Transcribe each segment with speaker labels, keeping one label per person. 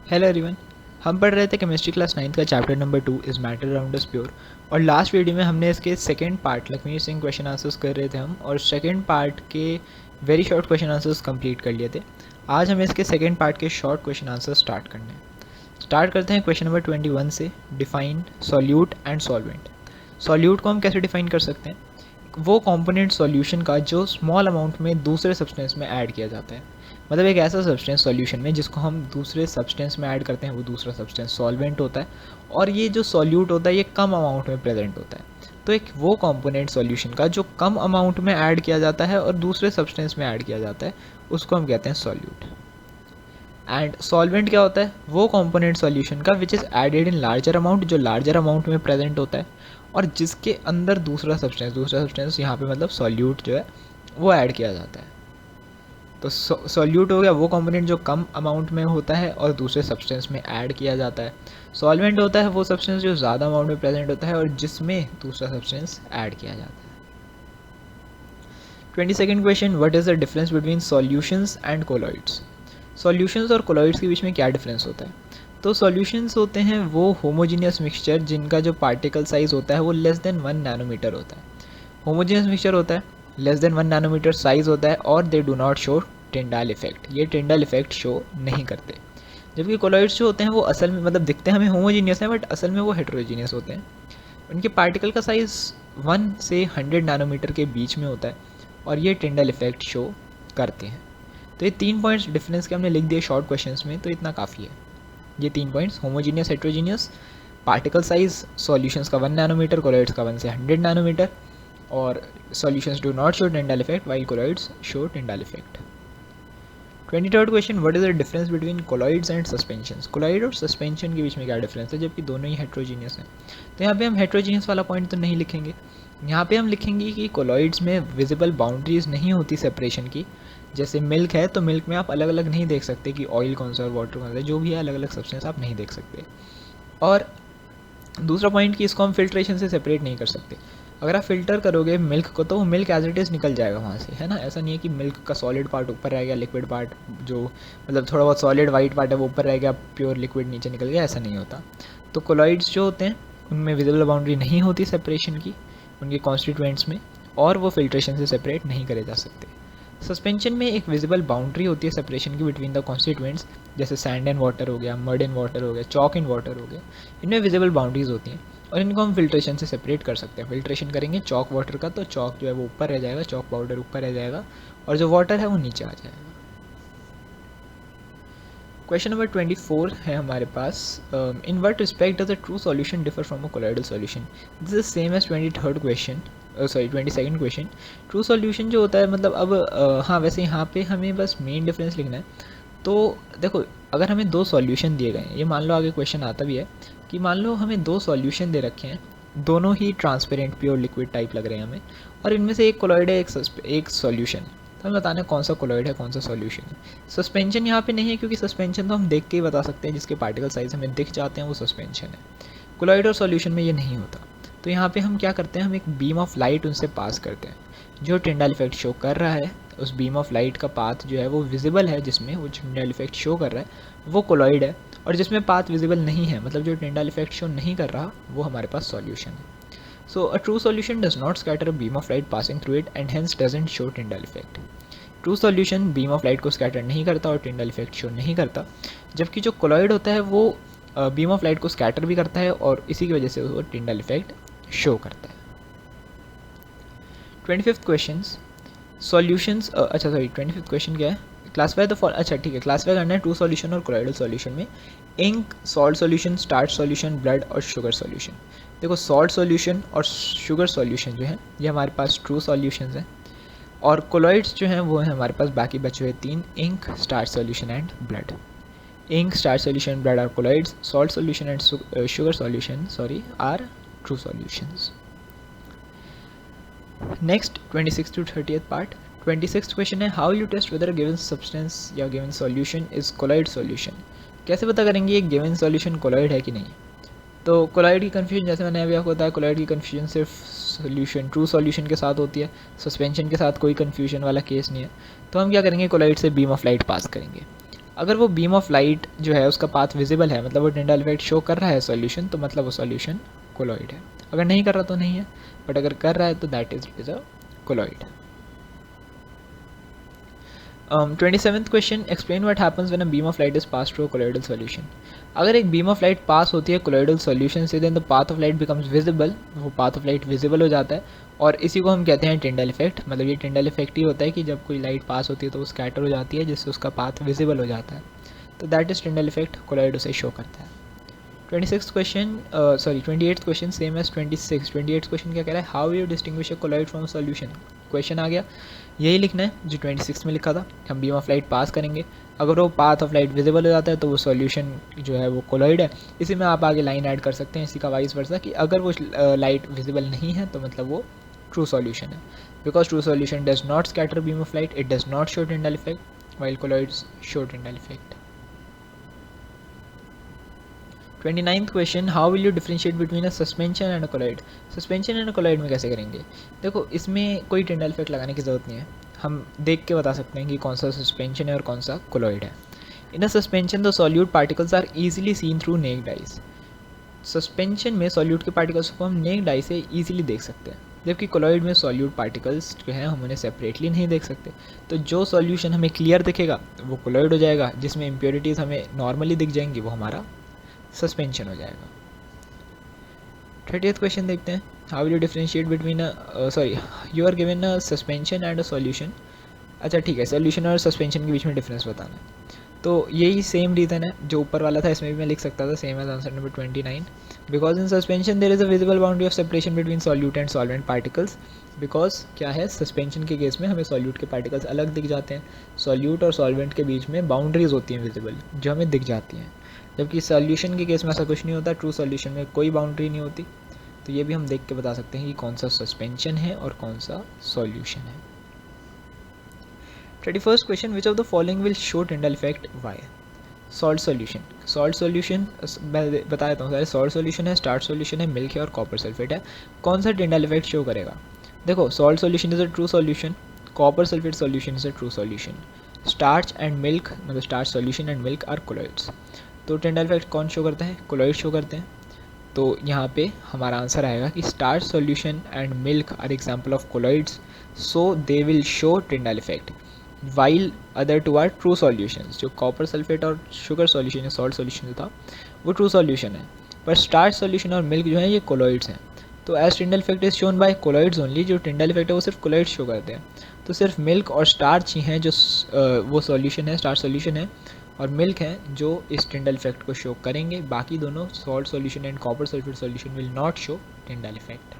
Speaker 1: Hello everyone. हम पढ़ रहे थे केमिस्ट्री क्लास 9 का chapter number 2 is matter around us pure. और लास्ट वीडियो में हमने इसके second part Lakshmi Singh question answers कर रहे थे हम, और सेकंड पार्ट के very short question answers complete कर लिए थे। आज हमें इसके सेकंड पार्ट के शॉर्ट क्वेश्चन आंसर्स स्टार्ट करने हैं। स्टार्ट करते हैं क्वेश्चन नंबर 21 से। Define solute and solvent. Solute को हम कैसे डिफाइन कर सकते हैं? वो कंपोनेंट सॉल्यूशन का जो स्मॉल अमाउंट में दूसरे सब्सटेंस में ऐड किया जाता है। मतलब एक ऐसा सब्सटेंस सॉल्यूशन में जिसको हम दूसरे सब्सटेंस में ऐड करते हैं, वो दूसरा सब्सटेंस सॉल्वेंट होता है। और ये जो सॉल्यूट होता है ये कम अमाउंट में प्रेजेंट होता है। तो एक वो कंपोनेंट सॉल्यूशन का जो कम अमाउंट में ऐड किया जाता है और दूसरे सब्सटेंस में ऐड किया जाता है, उसको हम कहते हैं सॉल्यूट। एंड सॉल्वेंट क्या होता है? वो कंपोनेंट सॉल्यूशन का which is added in larger amount, जो लार्जर अमाउंट में प्रेजेंट होता है और जिसके अंदर दूसरा सब्सटेंस यहाँ पे मतलब सॉल्यूट जो है वो ऐड किया जाता है। तो सॉल्यूट हो गया वो कंपोनेंट जो कम अमाउंट में होता है और दूसरे सब्सटेंस में ऐड किया जाता है। सॉल्वेंट होता है वो सब्सटेंस जो ज़्यादा अमाउंट में प्रेजेंट होता है और जिसमें दूसरा सब्सटेंस ऐड किया जाता है। 22nd question, what is the difference between solutions and colloids? Solutions और कोलॉइड्स के बीच में क्या डिफरेंस होता है? तो सॉल्यूशंस होते हैं वो होमोजीनियस मिक्सचर जिनका जो पार्टिकल साइज होता है वो लेस देन 1 नैनोमीटर होता है। होमोजीनियस मिक्सचर होता है, लेस देन 1 नैनोमीटर साइज होता है और they do not show Tyndall effect. ये टिंडाल इफेक्ट शो नहीं करते। जबकि कोलॉइड्स जो होते हैं वो असल में मतलब दिखते हैं हमें होमोजीनियस हैं, बट असल में वो हेट्रोजीनियस होते हैं। उनके पार्टिकल का साइज़ 1 से 100 नैनोमीटर के बीच में होता है और ये टिंडल इफेक्ट शो करते हैं। तो ये 3 पॉइंट्स डिफरेंस के हमने लिख दिए शॉर्ट क्वेश्चंस में, तो इतना काफ़ी है। ये 3 points, homogeneous heterogeneous, particle size solutions का 1 नैनोमीटर, कोलॉइड्स का 1 से 100 नैनोमीटर, और solutions do not show Tyndall effect while colloids show Tyndall effect. 23rd question, what is the difference between colloids and suspensions? Colloid और suspension के बीच में क्या difference है जबकि दोनों ही हेट्रोजीनियस हैं? तो यहाँ पे हम हेट्रोजीनियस वाला पॉइंट तो नहीं लिखेंगे। यहाँ पे हम लिखेंगे कि कोलॉइड्स में विजिबल बाउंड्रीज नहीं होती सेपरेशन की। जैसे मिल्क है तो मिल्क में आप अलग अलग नहीं देख सकते कि ऑयल कौन सा और वाटर कौन सा है, जो भी है अलग अलग सब्सटेंस आप नहीं देख सकते। और दूसरा पॉइंट कि इसको हम फिल्ट्रेशन से सेपरेट नहीं कर सकते। अगर आप फिल्टर करोगे मिल्क को तो वो मिल्क एज इट इज़ निकल जाएगा वहाँ से, है ना। ऐसा नहीं है कि मिल्क का सॉलिड पार्ट ऊपर रह गया, लिक्विड पार्ट जो मतलब थोड़ा बहुत सॉलिड वाइट पार्ट है वो ऊपर रह गया, प्योर लिक्विड नीचे निकल गया, ऐसा नहीं होता। तो कोलॉइड्स जो होते हैं उनमें विजिबल बाउंड्री नहीं होती सेपरेशन की उनके कॉन्स्टिट्यूएंट्स में, और वो फिल्ट्रेशन से सेपरेट नहीं करे जा सकते। सस्पेंशन में एक विजिबल बाउंड्री होती है सेपरेशन की बिटवीन द कॉन्स्टिट्यूएंट्स, जैसे सैंड एंड वाटर हो गया, मड एंड वाटर हो गया, चॉक एंड वाटर हो गया। इनमें विजिबल बाउंड्रीज होती हैं और इनको हम फिल्ट्रेशन से सेपरेट कर सकते हैं। फिल्ट्रेशन करेंगे चॉक वाटर का तो चॉक जो है वो ऊपर रह जाएगा, चॉक पाउडर ऊपर रह जाएगा और जो वाटर है वो नीचे आ जाएगा। क्वेश्चन नंबर 24 है हमारे पास, in what respect does a true solution differ from a colloidal solution? This is same as 23rd question, sorry 22nd question. True solution जो होता है मतलब अब हाँ वैसे यहाँ पे हमें बस मेन डिफरेंस लिखना है। तो देखो, अगर हमें 2 सॉल्यूशन दिए गए हैं, ये मान लो आगे क्वेश्चन आता भी है कि मान लो हमें 2 सॉल्यूशन दे रखे हैं, दोनों ही ट्रांसपेरेंट प्योर लिक्विड टाइप लग रहे हैं हमें, और इनमें से एक कोलॉइड है एक सॉल्यूशन। तो हमें बताना है कौन सा कोलॉइड है कौन सा सॉल्यूशन है। सस्पेंशन यहाँ पे नहीं है क्योंकि सस्पेंशन तो हम देख के ही बता सकते हैं, जिसके पार्टिकल साइज हमें दिख जाते हैं वो सस्पेंशन है। कोलॉइड और सॉल्यूशन में ये नहीं होता। तो यहाँ पे हम क्या करते हैं, हम एक बीम ऑफ लाइट उनसे पास करते हैं। जो टिंडल इफेक्ट शो कर रहा है उस बीम ऑफ लाइट का पाथ जो है वो विजिबल है, जिसमें वो टिंडल इफेक्ट शो कर रहा है वो कोलॉइड है, और जिसमें पाथ विजिबल नहीं है मतलब जो टिंडल इफेक्ट शो नहीं कर रहा वो हमारे पास सॉल्यूशन है। So a true solution does not scatter a beam of light passing through it and hence doesn't show Tyndall effect. True solution beam of light को स्कैटर नहीं करता और टिंडल इफेक्ट शो नहीं करता, जबकि जो कोलॉइड होता है वो बीम ऑफ लाइट को स्कैटर भी करता है और इसी की वजह से वो टिंडल इफेक्ट शो करता है। 25th क्वेश्चन, सॉल्यूशंस, अच्छा सॉरी 25th क्वेश्चन क्या है, क्लासीफाई द अच्छा ठीक है, क्लासीफाई करना है ट्रू सॉल्यूशन और कोलॉइडल सॉल्यूशन में। Ink, salt solution, starch solution, blood और शुगर सॉल्यूशन। देखो सॉल्ट सॉल्यूशन और शुगर सॉल्यूशन जो है ये हमारे पास ट्रू सॉल्यूशंस हैं, और कोलॉइड्स जो हैं वो हैं हमारे पास बाकी बचे हुए 3, ink, starch solution and blood. Ink, starch solution, blood are colloids, salt solution and sugar solution are true solutions. Next 26 to 30th part. 26th question है, how you test whether given substance या given solution is colloid solution? कैसे पता करेंगे ये given solution colloid है कि नहीं? तो कोलॉइड की कन्फ्यूजन जैसे मैंने अभी आपको बताया, कोलॉइड की कन्फ्यूजन सिर्फ सॉल्यूशन ट्रू सॉल्यूशन के साथ होती है, सस्पेंशन के साथ कोई कन्फ्यूजन वाला केस नहीं है। तो हम क्या करेंगे, कोलॉइड से बीम ऑफ लाइट पास करेंगे। अगर वो बीम ऑफ लाइट जो है उसका पाथ विजिबल है, मतलब वो टिंडल इफेक्ट शो कर रहा है सॉल्यूशन, तो मतलब वो सॉल्यूशन कोलॉइड है। अगर नहीं कर रहा तो नहीं है, बट अगर कर रहा है तो that is a colloid. 27th question, explain what happens when a beam of light is pass through a colloidal solution. अगर एक बीम ऑफ लाइट पास होती है कोलॉइडल सॉल्यूशन से, then the path of light becomes visible, वो path of light visible हो जाता है, और इसी को हम कहते हैं टिंडल इफेक्ट। मतलब ये टिंडल इफेक्ट ही होता है कि जब कोई लाइट पास होती है तो वो स्कैटर हो जाती है, जिससे उसका पाथ विजिबल हो जाता है, तो that is Tyndall effect, colloid उसे शो करता है। 26th question, 28th question same as 26। 28th question क्या कह रहा है, how you distinguish a colloid from solution. Question आ गया, यही लिखना है जो 26 में लिखा था। हम बीम ऑफ लाइट पास करेंगे, अगर वो पाथ ऑफ लाइट विजिबल हो जाता है तो वो सॉल्यूशन जो है वो कोलॉइड है। इसी में आप आगे लाइन ऐड कर सकते हैं, इसी का वाइस वर्सा, कि अगर वो लाइट विजिबल नहीं है तो मतलब वो ट्रू सॉल्यूशन है, because true solution does not scatter beam of light, it does not show Tyndall effect, while colloids show Tyndall effect. 29th question, how will you differentiate between a suspension and a colloid. Suspension and colloid में कैसे करेंगे। देखो, इसमें कोई Tyndall effect लगाने की ज़रूरत नहीं है, हम देख के बता सकते हैं कि कौन सा सस्पेंशन है और कौन सा कोलॉइड है। In a suspension the solute particles are easily seen through naked eyes. Suspension में सॉल्यूट के पार्टिकल्स को हम नेक्ड आई से ईजिली देख सकते हैं, जबकि कोलॉइड में सॉल्यूट पार्टिकल्स जो हैं हम उन्हें सेपरेटली नहीं देख सकते। तो जो सॉल्यूशन हमें क्लियर दिखेगा वो कोलॉइड हो जाएगा, जिसमें इम्प्योरिटीज़ हमें नॉर्मली दिख जाएंगी वो हमारा सस्पेंशन हो जाएगा। 30th क्वेश्चन देखते हैं, how will you differentiate between you are given a suspension and a solution. अच्छा ठीक है, सॉल्यूशन और सस्पेंशन के बीच में डिफरेंस बताना है, तो यही सेम रीज़न है जो ऊपर वाला था, इसमें भी मैं लिख सकता था same as answer number 29। Because in suspension there is a visible boundary of separation between solute and solvent particles. Because क्या है, सस्पेंशन के केस में हमें सॉल्यूट के पार्टिकल्स अलग दिख जाते हैं, सॉल्यूट और सॉल्वेंट के बीच में बाउंड्रीज होती हैं विजिबल, जो हमें दिख जाती हैं, जबकि सॉल्यूशन के केस में ऐसा कुछ नहीं होता, ट्रू सॉल्यूशन में कोई बाउंड्री नहीं होती। तो ये भी हम देख के बता सकते हैं कि कौन सा सस्पेंशन है और कौन सा सॉल्यूशन है। 31st question, which of the following will show Tyndall effect why. Salt solution, salt solution मैं बता देता हूँ सारे, सॉल्ट सॉल्यूशन है, स्टार्च सॉल्यूशन है, मिल्क है और कॉपर सल्फेट है। कौन सा टिंडल इफेक्ट शो करेगा। देखो, salt solution is a true solution, copper sulphate solution is a true solution, starch and milk मतलब starch solution and milk are colloids. तो टिंडल इफेक्ट कौन शो करता है, कोलॉइड शो करते हैं। तो यहाँ पे हमारा आंसर आएगा कि starch solution and milk are example of colloids, so they will show Tyndall effect, while other two are true solutions. जो कॉपर सल्फेट और शुगर सॉल्यूशन या सॉल्ट सॉल्यूशन था वो ट्रू सॉल्यूशन है, पर स्टार्च सॉल्यूशन और मिल्क जो है ये कोलॉइड्स हैं। तो as Tyndall effect is shown by colloids only, जो टिंडल इफेक्ट है वो सिर्फ कोलॉइड्स शो करते हैं। तो सिर्फ मिल्क और स्टार्च ही हैं जो वो सॉल्यूशन है, स्टार्च सॉल्यूशन है, और मिल्क हैं जो इस टिंडल इफेक्ट को शो करेंगे। बाकी दोनों salt solution and copper sulphate solution will not show Tyndall effect.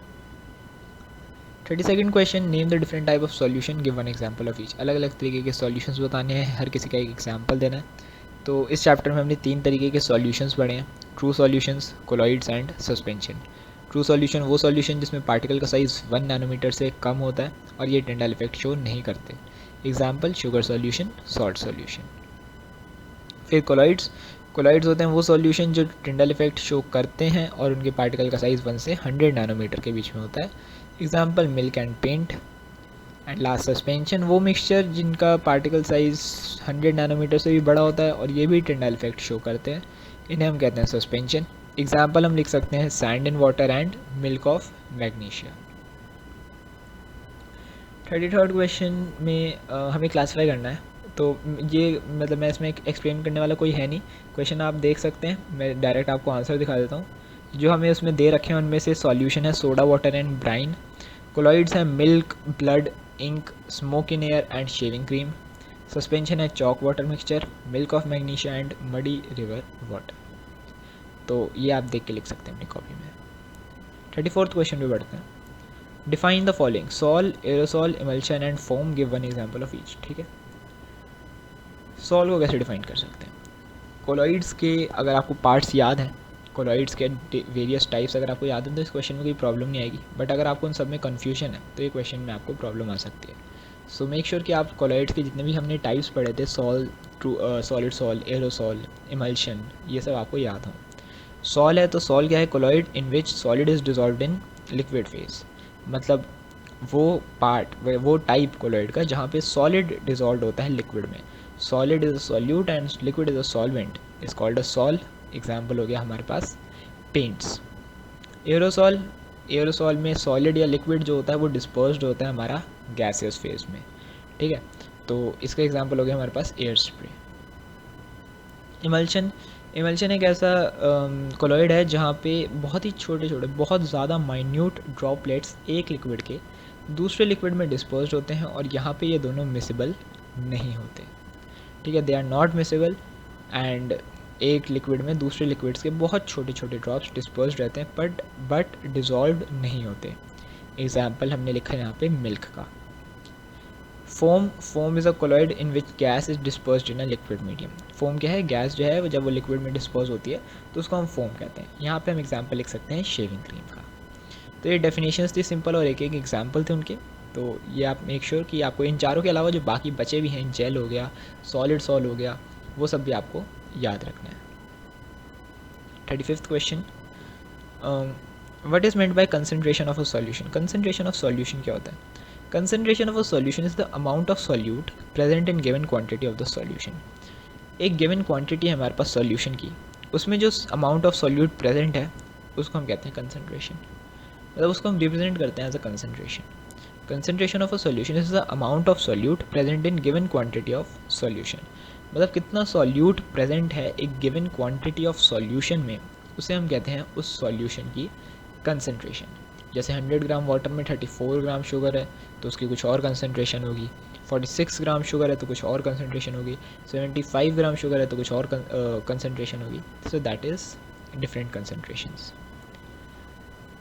Speaker 1: 32nd question, name the different type of solution, give one example of each. अलग अलग तरीके के सॉल्यूशंस बताने हैं, हर किसी का एक एग्जांपल देना है। तो इस चैप्टर में हमने 3 तरीके के सॉल्यूशंस पढ़े हैं, true solutions, colloids and suspension. True solution वो सॉल्यूशन जिसमें पार्टिकल का साइज़ 1 नैनोमीटर से कम होता है और ये टिंडल इफेक्ट शो नहीं करते। Example, sugar solution, salt solution. फिर कोलॉइड्स, कोलॉइड्स होते हैं वो सॉल्यूशन जो टिंडल इफेक्ट शो करते हैं और उनके पार्टिकल का साइज़ 1 से 100 नैनोमीटर के बीच में होता है। Example, milk and paint. And last suspension, वो मिक्सचर जिनका पार्टिकल साइज़ 100 नैनोमीटर से भी बड़ा होता है और ये भी टिंडल इफेक्ट शो करते हैं, इन्हें हम कहते हैं सस्पेंशन। एग्जाम्पल हम लिख सकते हैं sand in water and milk of magnesia. 33rd question में हमें क्लासीफाई करना है, तो ये मतलब मैं इसमें एक्सप्लेन करने वाला कोई है नहीं, क्वेश्चन आप देख सकते हैं, मैं डायरेक्ट आपको आंसर दिखा देता हूँ। जो हमें उसमें दे रखे हैं उनमें से सॉल्यूशन है soda water and brine, colloids हैं milk, blood, ink, smoke in air and shaving cream, suspension है chalk water mixture, milk of magnesia and muddy river water. तो ये आप देख के लिख सकते हैं अपनी कॉपी में। 34th क्वेश्चन पे बढ़ते हैं, define the following, sol, aerosol, emulsion and foam, give one example of each. ठीक है, सॉल को कैसे डिफाइन कर सकते हैं। कोलॉइड्स के अगर आपको पार्ट्स याद हैं, कोलॉइड्स के वेरियस टाइप्स अगर आपको याद है तो इस क्वेश्चन में कोई प्रॉब्लम नहीं आएगी, बट अगर आपको उन सब में कन्फ्यूजन है तो ये क्वेश्चन में आपको प्रॉब्लम आ सकती है। सो मेक श्योर कि आप कोलॉइड्स के जितने भी हमने टाइप्स पढ़े थे, sol, solid sol, aerosol, emulsion, ये सब आपको याद हो। सॉल है तो सॉल क्या है, colloid in which solid is dissolved in liquid phase. मतलब वो पार्ट, वो टाइप कोलॉइड का जहाँ पे सॉलिड डिजॉल्व होता है लिक्विड में. Solid is a solute and liquid is a solvent, is called a sol. Example हो गया हमारे पास पेंट्स. एरोसॉल, एरोसॉल में सॉलिड या लिक्विड जो होता है वो डिस्पर्स्ड होता है हमारा गैसियस फेज में. ठीक है, तो इसका एग्जांपल हो गया हमारे पास एयर स्प्रे. इमल्शन, इमल्शन एक ऐसा कोलॉइड है जहाँ पे बहुत ही छोटे छोटे, बहुत ज़्यादा माइन्यूट ड्रॉपलेट्स एक लिक्विड के दूसरे लिक्विड में डिस्पर्स्ड होते हैं और यहाँ पे ये दोनों मिसिबल नहीं होते. ठीक है, they are not miscible and एक लिक्विड में दूसरे लिक्विड्स के बहुत छोटे छोटे ड्रॉप्स डिस्पर्स्ड रहते हैं बट डिज़ोल्व नहीं होते. एग्जाम्पल हमने लिखा है यहाँ पे मिल्क का. Foam, foam is a colloid in which gas is dispersed in a liquid medium. Foam क्या है, गैस जो है जब वो लिक्विड में डिस्पर्स होती है तो उसको हम फोम कहते हैं. यहाँ पे हम एग्जाम्पल लिख सकते हैं शेविंग क्रीम का. तो ये डेफिनेशंस थी सिंपल और एक एक एग्जाम्पल थे उनके. तो ये आप मेक श्योर कि आपको इन चारों के अलावा जो बाकी बचे भी हैं, जेल हो गया, सॉलिड सॉल हो गया, वो सब भी आपको याद रखना है. 35th question, what is meant by concentration of a solution. Concentration of solution क्या होता है? Concentration of a solution is the amount of solute present in given quantity of the solution. एक गिवन क्वांटिटी है हमारे पास solution की, उसमें जो amount of solute present है उसको हम कहते हैं कंसनट्रेशन. मतलब उसको हम रिप्रेजेंट करते हैं as a concentration. Concentration of a solution is the amount of solute present in given quantity of solution. मतलब कितना सॉल्यूट प्रेजेंट है एक गिवन क्वांटिटी ऑफ सॉल्यूशन में, उसे हम कहते हैं उस सॉल्यूशन की कंसनट्रेशन. जैसे 100 ग्राम वाटर में 34 ग्राम शुगर है तो उसकी कुछ और कंसनट्रेशन होगी. 46 ग्राम शुगर है तो कुछ और कंसनट्रेशन होगी. 75 ग्राम शुगर है तो कुछ और कंसनट्रेशन होगी. So that is different concentrations.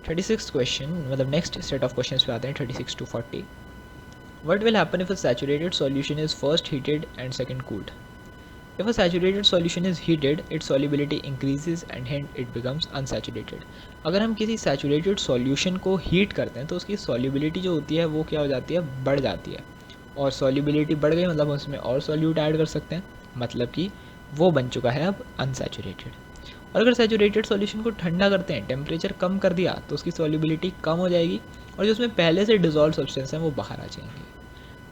Speaker 1: 36th question, मतलब नेक्स्ट सेट ऑफ क्वेश्चंस पे आते हैं 36 to 40. What will happen if a saturated solution is first heated and second cooled? If a saturated solution is heated, its solubility increases and hence it becomes unsaturated. अगर हम किसी saturated solution को heat करते हैं तो उसकी solubility जो होती है वो क्या हो जाती है, बढ़ जाती है. और solubility बढ़ गई मतलब उसमें और solute ऐड कर सकते हैं, मतलब कि वो बन चुका है अब unsaturated. और अगर सैचुरेटेड सॉल्यूशन को ठंडा करते हैं, टेम्परेचर कम कर दिया तो उसकी सॉल्युबिलिटी कम हो जाएगी और जो उसमें पहले से डिजॉल्व सब्सटेंस हैं वो बाहर आ जाएंगे.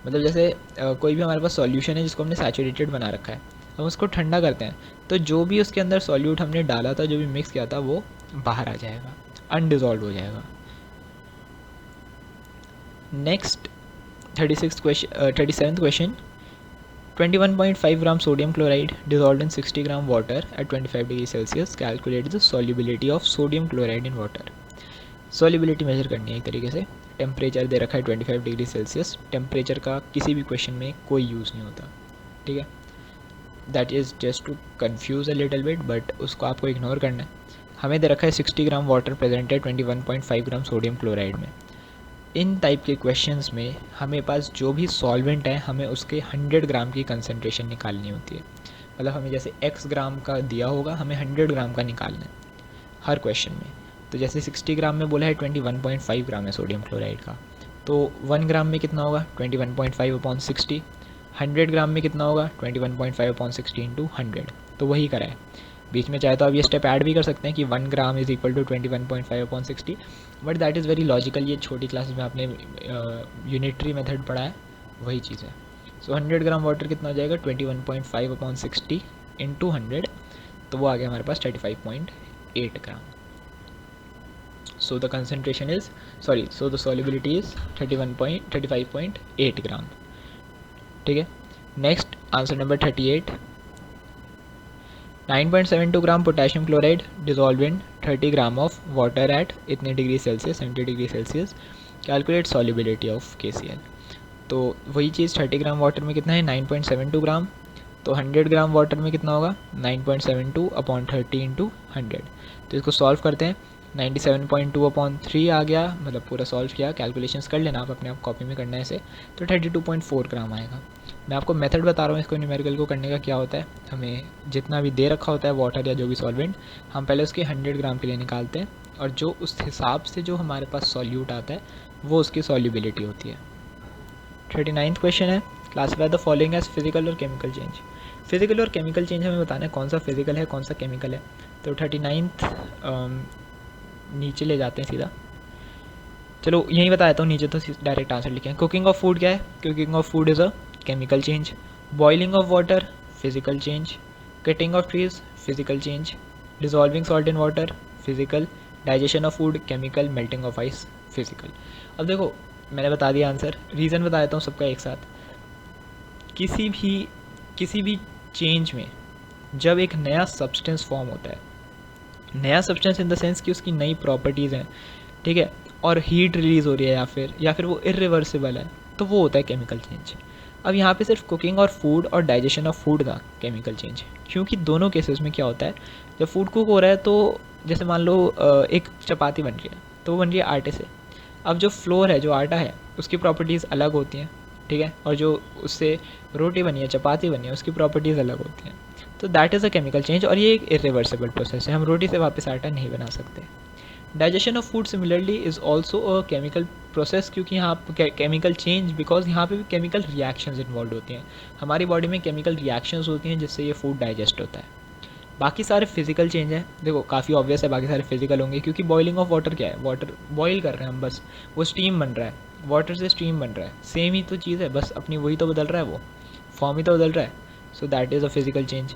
Speaker 1: मतलब जैसे कोई भी हमारे पास सॉल्यूशन है जिसको हमने सैचुरेटेड बना रखा है, हम उसको ठंडा करते हैं तो जो भी उसके अंदर सॉल्यूट हमने डाला था, जो भी मिक्स किया था, वो बाहर आ जाएगा, अनडिजॉल्व हो जाएगा. Next 37th question, 21.5 gram sodium chloride dissolved in 60 gram water at 25 degree Celsius. Calculate the solubility of sodium chloride in water. Solubility measure करनी है एक तरीके से. टेम्परेचर दे रखा है 25 डिग्री सेल्सियस. टेम्परेचर का किसी भी क्वेश्चन में कोई यूज़ नहीं होता, ठीक है. That is just to confuse a little bit, but उसको आपको इग्नोर करना है. हमें दे रखा है 60 ग्राम वाटर प्रेजेंट है 21.5 ग्राम सोडियम क्लोराइड में. इन टाइप के क्वेश्चंस में हमें पास जो भी सॉल्वेंट है हमें उसके 100 ग्राम की कंसनट्रेशन निकालनी होती है. मतलब हमें जैसे x ग्राम का दिया होगा, हमें 100 ग्राम का निकालना है हर क्वेश्चन में. तो जैसे 60 ग्राम में बोला है 21.5 ग्राम है सोडियम क्लोराइड का, तो 1 ग्राम में कितना होगा 21.5/60. 100 ग्राम में कितना होगा 21.5/60 × 100. तो वही करा है. बीच में चाहे तो आप ये स्टेप ऐड भी कर सकते हैं कि 1 gram is equal to 21.5/60, but that is very logical. ये छोटी क्लासेस में आपने यूनिटरी मेथड पढ़ा है, वही चीज़ है. सो 100 ग्राम वाटर कितना हो जाएगा 21.5/60 × 100, तो वो आ गया हमारे पास 35.8 gram. So the concentration is so the solubility is 35.8 gram. ठीक है. Next answer number 38. 9.72 gram potassium chloride dissolve in 30 gram of water at इतने degree Celsius, 70 degree Celsius. Calculate solubility of KCl. तो वही चीज़ 30 ग्राम वाटर में कितना है 9.72 ग्राम, तो 100 gram water में कितना होगा 9.72/30 × 100. तो इसको सॉल्व करते हैं. 97.2/3 आ गया, मतलब पूरा सॉल्व किया. कैलकुलेशंस कर लेना आप अपने आप, कॉपी में करना है इसे. तो 32.4 ग्राम आएगा. मैं आपको मेथड बता रहा हूँ इसको न्यूमेरिकल को करने का. क्या होता है, हमें जितना भी दे रखा होता है वाटर या जो भी सॉल्वेंट, हम पहले उसके 100 ग्राम के लिए निकालते हैं और जो उस हिसाब से जो हमारे पास सॉल्यूट आता है वो उसकी सॉल्युबिलिटी होती है. 39th क्वेश्चन है, classify the following as physical और केमिकल चेंज. फिजिकल और केमिकल चेंज हमें बताना है कौन सा फिजिकल है कौन सा केमिकल है. तो 39th नीचे ले जाते हैं सीधा. चलो यही बताता हूँ, नीचे तो डायरेक्ट आंसर लिखे हैं। कुकिंग ऑफ फूड क्या है? Cooking of food is a chemical change. Boiling of water, physical change. Cutting of trees, physical change. Dissolving salt in water, physical. Digestion of food, chemical. Melting of ice, physical. अब देखो मैंने बता दिया answer, reason बता देता हूँ सबका एक साथ। किसी भी चेंज में जब एक नया सब्सटेंस फॉर्म होता है, नया सब्सटेंस इन द सेंस कि उसकी नई प्रॉपर्टीज़ हैं, ठीक है, और हीट रिलीज़ हो रही है या फिर वो इरिवर्सिबल है, तो वो होता है केमिकल चेंज। अब यहाँ पे सिर्फ कुकिंग और फूड और डाइजेशन ऑफ फूड का केमिकल चेंज है, क्योंकि दोनों केसेस में क्या होता है, जब फूड कुक हो रहा है तो जैसे मान लो एक चपाती बन रही है, तो वो बन रही है आटे से। अब जो फ्लोर है, जो आटा है, उसकी प्रॉपर्टीज़ अलग होती हैं, ठीक है, और जो उससे रोटी बनी है, चपाती बनी है, उसकी प्रॉपर्टीज़ अलग होती हैं। तो that is a chemical change, और ये एक इरिवर्सिबल प्रोसेस है, हम रोटी से वापस आटा नहीं बना सकते। Digestion of food similarly is also a chemical process, क्योंकि यहाँ पर केमिकल चेंज बिकॉज यहाँ पे भी केमिकल रिएक्शंस इन्वॉल्व होती हैं, हमारी बॉडी में केमिकल रिएक्शंस होती हैं जिससे ये फूड डाइजेस्ट होता है। बाकी सारे फिजिकल चेंज हैं, देखो काफ़ी ऑब्वियस है बाकी सारे फिजिकल होंगे, क्योंकि बॉइलिंग ऑफ वाटर क्या है, वाटर बॉईल कर रहे हैं हम, बस वो स्टीम बन रहा है, वाटर से स्टीम बन रहा है, सेम ही तो चीज़ है, बस अपनी वही तो बदल रहा है, वो फॉर्म ही तो बदल रहा है। So that is a physical change.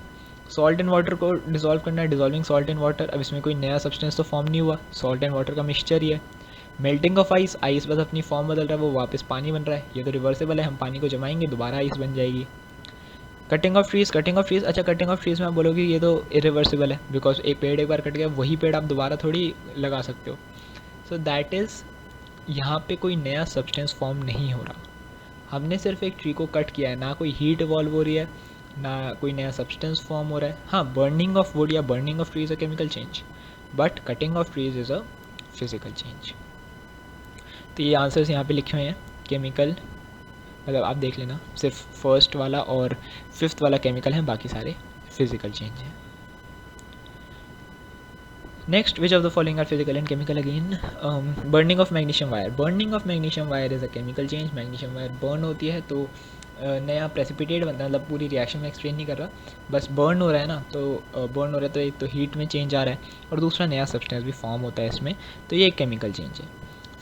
Speaker 1: Salt in water को डिज़ोल्व करना है, डिज़ोल्विंग सॉल्ट इन वाटर, अब इसमें कोई नया सब्सटेंस तो फॉर्म नहीं हुआ, सॉल्ट एंड वाटर का मिक्सचर ही है। मेल्टिंग ऑफ आइस, आइस बस अपनी फॉर्म बदल रहा है, वो वापस पानी बन रहा है, ये तो रिवर्सिबल है, हम पानी को जमाएंगे दोबारा आइस बन जाएगी। कटिंग ऑफ ट्रीज़, अच्छा कटिंग ऑफ ट्रीज़ में आप बोलोगे ये तो इरिवर्सिबल है, बिकॉज एक पेड़ एक बार कट गया, वही पेड़ आप दोबारा थोड़ी लगा सकते हो। सो दैट इज़, यहाँ पे कोई नया सब्सटेंस फॉर्म नहीं हो रहा, हमने सिर्फ एक ट्री को कट किया है, ना कोई हीट इवॉल्व हो रही है, ना कोई नया सब्सटेंस फॉर्म हो रहा है। हाँ, बर्निंग ऑफ वुड या burning of trees a chemical change, but cutting of trees is a physical change. तो ये आंसर्स यहाँ पे लिखे हुए हैं। केमिकल मतलब आप देख लेना, सिर्फ फर्स्ट वाला और फिफ्थ वाला केमिकल हैं, बाकी सारे फिजिकल चेंज हैं। Next, which of the following are physical and chemical again? Burning of magnesium wire, burning of magnesium wire is a chemical change. Magnesium wire burn होती है तो नया प्रेसिपिटेट बनता है, मतलब पूरी रिएक्शन में एक्सप्लेन नहीं कर रहा, बस बर्न हो रहा है ना, तो बर्न हो रहा है तो एक तो हीट में चेंज आ रहा है और दूसरा नया सब्सटेंस भी फॉर्म होता है इसमें, तो ये एक केमिकल चेंज है।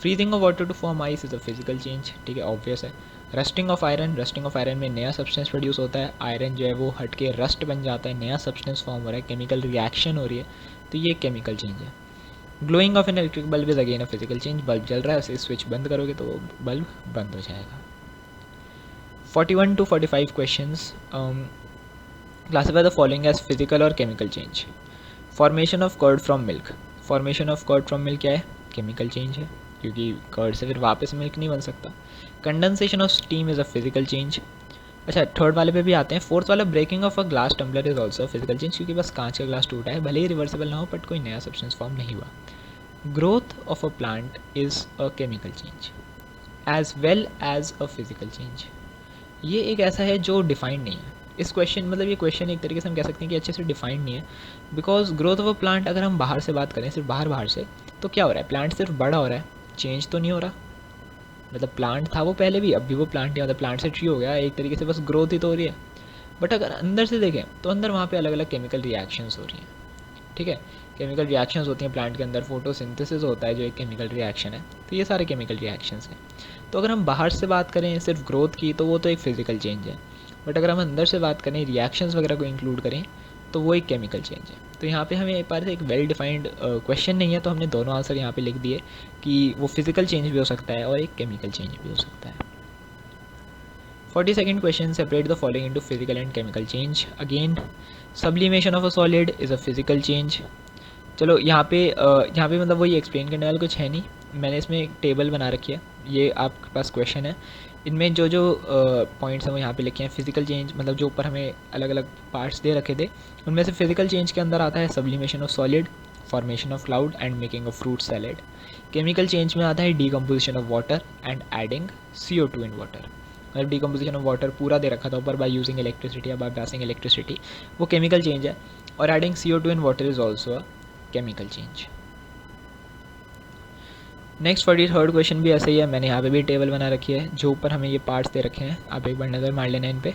Speaker 1: Freezing of water to form ice is a physical change, ठीक है, ऑब्वियस है। Rusting of iron, rusting of iron में नया सब्सटेंस प्रोड्यूस होता है, आयरन जो है वो हट के रस्ट बन जाता है, नया सब्सटेंस फॉर्म हो रहा है, केमिकल रिएक्शन हो रही है, तो ये केमिकल चेंज है। Glowing of an electric bulb is again a physical change, bulb जल रहा है, उसे स्विच बंद करोगे तो बल्ब बंद हो जाएगा। 41 to 45 questions. Classify the following as physical और chemical change. Formation of curd from milk. Formation of curd from milk क्या है? Chemical change है, क्योंकि कर्ड से फिर वापस मिल्क नहीं बन सकता। Condensation of steam is a physical change. अच्छा, थर्ड वाले पे भी आते हैं। फोर्थ वाला, breaking of a glass tumbler is also physical change, क्योंकि बस कांच का ग्लास टूटा है, भले ही रिवर्सिबल ना हो बट कोई नया सब्सटेंस फॉर्म नहीं हुआ। Growth of a plant is a chemical change as well as a physical change. ये एक ऐसा है जो डिफाइंड नहीं है। इस क्वेश्चन मतलब ये क्वेश्चन एक तरीके से हम कह सकते हैं कि अच्छे से डिफाइंड नहीं है, because growth of a plant अगर हम बाहर से बात करें, सिर्फ बाहर से, तो क्या हो रहा है, प्लांट सिर्फ बड़ा हो रहा है, चेंज तो नहीं हो रहा। मतलब प्लांट था वो पहले भी, अब भी वो प्लांट ही, मतलब प्लांट से ट्री हो गया एक तरीके से, बस ग्रोथ ही तो हो रही है। बट अगर अंदर से देखें तो अंदर वहाँ पे अलग अलग केमिकल रिएक्शंस हो रही हैं, ठीक है, केमिकल रिएक्शंस होती हैं प्लांट के अंदर, फोटोसिंथेसिस होता है जो एक केमिकल रिएक्शन है, तो ये सारे केमिकल रिएक्शंस हैं। तो अगर हम बाहर से बात करें सिर्फ ग्रोथ की, तो वो तो एक फिजिकल चेंज है, बट अगर हम अंदर से बात करें, रिएक्शंस वगैरह को इंक्लूड करें, तो वो एक केमिकल चेंज है। तो यहाँ पे हमें एक बार से एक वेल डिफाइंड क्वेश्चन नहीं है, तो हमने दोनों आंसर यहाँ पे लिख दिए कि वो फिजिकल चेंज भी हो सकता है और एक केमिकल चेंज भी हो सकता है। 42nd question, separate the following into physical and chemical change. Again, sublimation of a solid is a physical change. चलो यहाँ पे मतलब वही एक्सप्लेन करने वाला कुछ है नहीं, मैंने इसमें एक टेबल बना रखी है, ये आपके पास क्वेश्चन है, इनमें जो जो पॉइंट्स हैं वो यहाँ पे लिखे हैं। फिजिकल चेंज मतलब जो ऊपर हमें अलग अलग पार्ट्स दे रखे थे, उनमें से फिजिकल चेंज के अंदर आता है sublimation of solid, formation of cloud and making of fruit salad. Chemical change में आता है decomposition of water and adding CO2 in water. मतलब डीकम्पोजिशन ऑफ वाटर पूरा दे रखा था ऊपर, बाय यूजिंग इलेक्ट्रिसिटी या बाय पासिंग इलेक्ट्रिसिटी, वो केमिकल चेंज है। और adding CO2 in water is also a chemical change. Next 43rd question भी ऐसे ही है, मैंने यहाँ पे भी टेबल बना रखी है, जो ऊपर हमें ये पार्ट्स दे रखे हैं, आप एक बार नज़र मार लेना इन पे,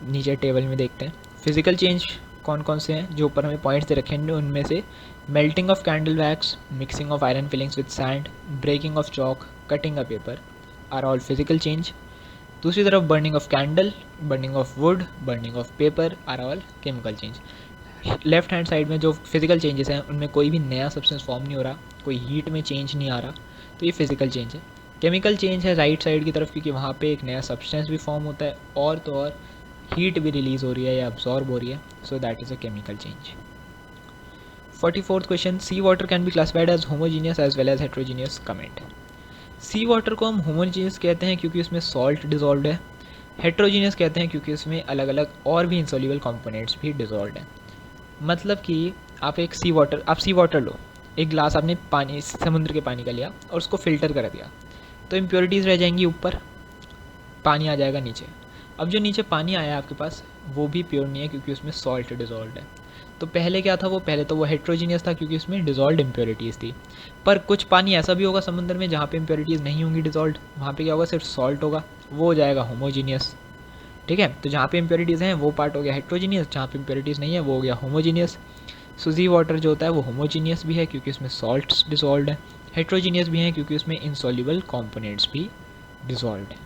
Speaker 1: नीचे टेबल में देखते हैं। फिजिकल चेंज कौन कौन से हैं जो ऊपर हमें पॉइंट्स दे रखे हैं उनमें से melting of candle wax, mixing of iron filings with sand, breaking of chalk, cutting a paper are all physical change. दूसरी तरफ burning of candle, burning of wood, burning of paper are all chemical change. Left hand side में जो physical changes हैं उनमें कोई भी नया substance form नहीं हो रहा, कोई हीट में चेंज नहीं आ रहा, तो ये फिजिकल चेंज है। केमिकल चेंज है राइट साइड की तरफ, क्योंकि वहाँ पे एक नया सब्सटेंस भी फॉर्म होता है और तो और हीट भी रिलीज़ हो रही है या अब्जॉर्ब हो रही है, so that is a chemical change. 44th question, sea water can be classified as homogeneous as well as heterogeneous. Comment. Sea water को हम होमोजीनियस कहते हैं क्योंकि उसमें सॉल्ट डिजॉल्व है, हेट्रोजीनियस कहते हैं क्योंकि उसमें अलग अलग और भी इंसॉल्युबल कंपोनेंट्स भी डिजॉल्व हैं। मतलब कि आप सी वाटर लो, एक गिलास आपने पानी समुद्र के पानी का लिया और उसको फ़िल्टर कर दिया, तो इम्प्योरिटीज़ रह जाएंगी ऊपर, पानी आ जाएगा नीचे। अब जो नीचे पानी आया आपके पास वो भी प्योर नहीं है क्योंकि उसमें सॉल्ट डिजॉल्व है। तो पहले क्या था, पहले तो वो हेट्रोजीनियस था क्योंकि उसमें डिजॉल्व इम्प्योरिटीज़ थी। पर कुछ पानी ऐसा भी होगा समुद्र में जहाँ पे इम्प्योरिटीज़ नहीं होंगी डिजॉल्व, वहाँ पे क्या होगा, सिर्फ सॉल्ट होगा, वो हो जाएगा होमोजीनियस। ठीक है, तो जहाँ पे इम्प्योरिटीज़ हैं वो पार्ट हो गया हेट्रोजीनियस, जहाँ पे इम्प्योरिटीज़ नहीं है वो हो गया होमोजीनियस। सो सी वाटर जो होता है वो होमोजीनियस भी है क्योंकि उसमें सॉल्ट्स डिजॉल्व है, हेट्रोजीनियस भी है क्योंकि उसमें इनसॉल्युबल कॉम्पोनेंट्स भी डिजॉल्व है।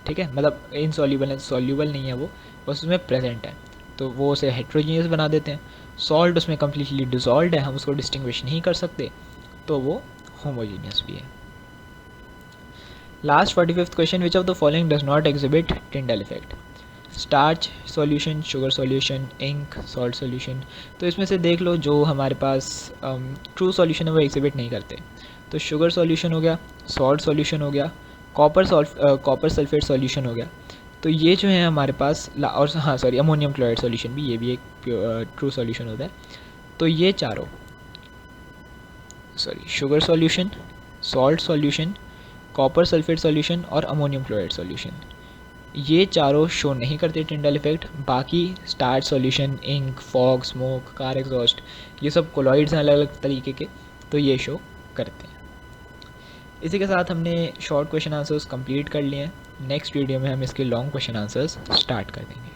Speaker 1: ठीक है, मतलब इनसॉल्युबल है, सॉल्युबल नहीं है वो, बस उसमें प्रेजेंट है, तो वो उसे हेट्रोजीनियस बना देते हैं। सॉल्ट उसमें कम्प्लीटली डिजॉल्व है, हम उसको डिस्टिंग्विश नहीं कर सकते, तो वो होमोजीनियस भी है। Last 45th question, which of the following does not exhibit Tyndall effect. Starch solution, sugar solution, ink, salt solution. तो इसमें से देख लो जो हमारे पास ट्रू सॉल्यूशन है वो एग्जिबिट नहीं करते। तो शुगर सॉल्यूशन हो गया, सॉल्ट सॉल्यूशन हो गया, कॉपर सल्फेट सॉल्यूशन हो गया। तो ये जो है हमारे पास और हाँ सॉरी अमोनियम क्लोराइड सॉल्यूशन भी, ये भी एक ट्रू सॉल्यूशन होता है। तो ये चारों sugar solution, salt solution, copper sulphate solution और अमोनियम क्लोराइड सॉल्यूशन, ये चारों शो नहीं करते टिंडल इफेक्ट। बाकी starch solution, ink, fog, smoke, car exhaust, ये सब कोलॉइड्स हैं अलग अलग तरीके के, तो ये शो करते हैं। इसी के साथ हमने शॉर्ट क्वेश्चन आंसर्स कंप्लीट कर लिए हैं। नेक्स्ट वीडियो में हम इसके लॉन्ग क्वेश्चन आंसर्स स्टार्ट कर देंगे।